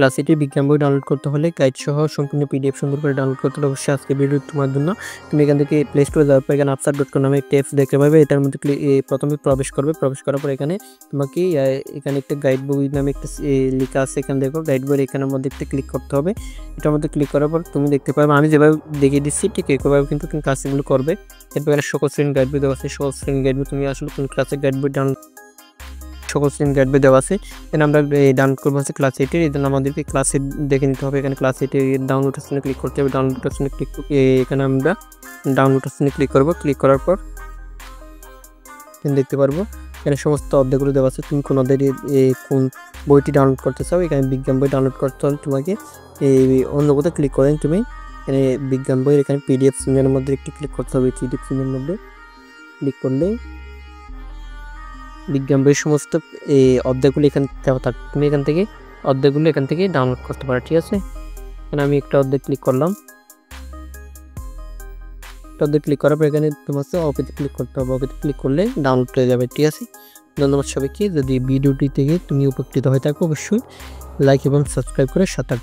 Class 8 এর বিজ্ঞান বই ডাউনলোড করতে হলে গাইড সহ সম্পূর্ণ পিডিএফ সুন্দর করে ডাউনলোড করতে হলে অবশ্যই আজকে ভিডিও তোমার জন্য। তুমি এখান থেকে প্লে স্টোরে যাওয়ার পর এখানে upstart.com নামে একটা অ্যাপস দেখতে পাবে। এটার মধ্যে প্রথমে প্রবেশ করবে। প্রবেশ করার পর এখানে তোমাকে এখানে একটা গাইড বই নামে একটা লেখা আছে, এখানে দেখো গাইড বই, এখানের মধ্যে একটা ক্লিক করতে হবে। এটার মধ্যে ক্লিক করার পর তুমি দেখতে পাবে আমি যেভাবে দেখিয়ে দিচ্ছি ঠিক এইভাবে কিন্তু তুমি কাজগুলো করবে। এরপর এখানে সকল শ্রেণীর গাইড বই দেওয়া আছে। সকল শ্রেণীর গাইড বই তুমি আসলে কোন ক্লাসের গাইড বই সকল শ্রেণীর গাইড বই দেওয়া আছে। এখানে আমরা ডাউনলোড করবো হচ্ছে ক্লাস 8 এর। এই জন্য আমাদেরকে ক্লাস 8 দেখে নিতে হবে। এখানে ক্লাস 8 এর ডাউনলোড অপশনে ক্লিক করতে হবে। ডাউনলোড অপশনে ক্লিক এখানে আমরা ডাউনলোড অপশনে ক্লিক করব। ক্লিক করার পর দেখতে পারবো এখানে সমস্ত অধ্যায়গুলো দেওয়া আছে। তুমি কোন অধ্যায়ের কোন বইটি ডাউনলোড করতে চাও, এখানে বিজ্ঞান বই ডাউনলোড করতে হলে তোমাকে এই অন্য কোথাও ক্লিক করেন তুমি এখানে বিজ্ঞান বইয়ের এখানে পিডিএফ সিনের মধ্যে একটি ক্লিক করতে হবে। পিডিএফ সিনের মধ্যে ক্লিক করলে বিজ্ঞান বইয়ের সমস্ত অধ্যায়গুলো এখানে দেওয়া থাকে। তুমি এখান থেকে অধ্যায়গুলো এখান থেকে ডাউনলোড করতে পারো, ঠিক আছে। এখানে আমি একটা অধ্যায় ক্লিক করলাম। অধ্যায় ক্লিক করার পর এখানে তোমাকে ওকেতে ক্লিক করতে হবে। ওকেতে ক্লিক করলে ডাউনলোড হয়ে যাবে, ঠিক আছে। ধন্যবাদ সবাইকে। যদি ভিডিওটি থেকে তুমি উপকৃত হয়ে থাকো অবশ্যই লাইক এবং সাবস্ক্রাইব করে সাথে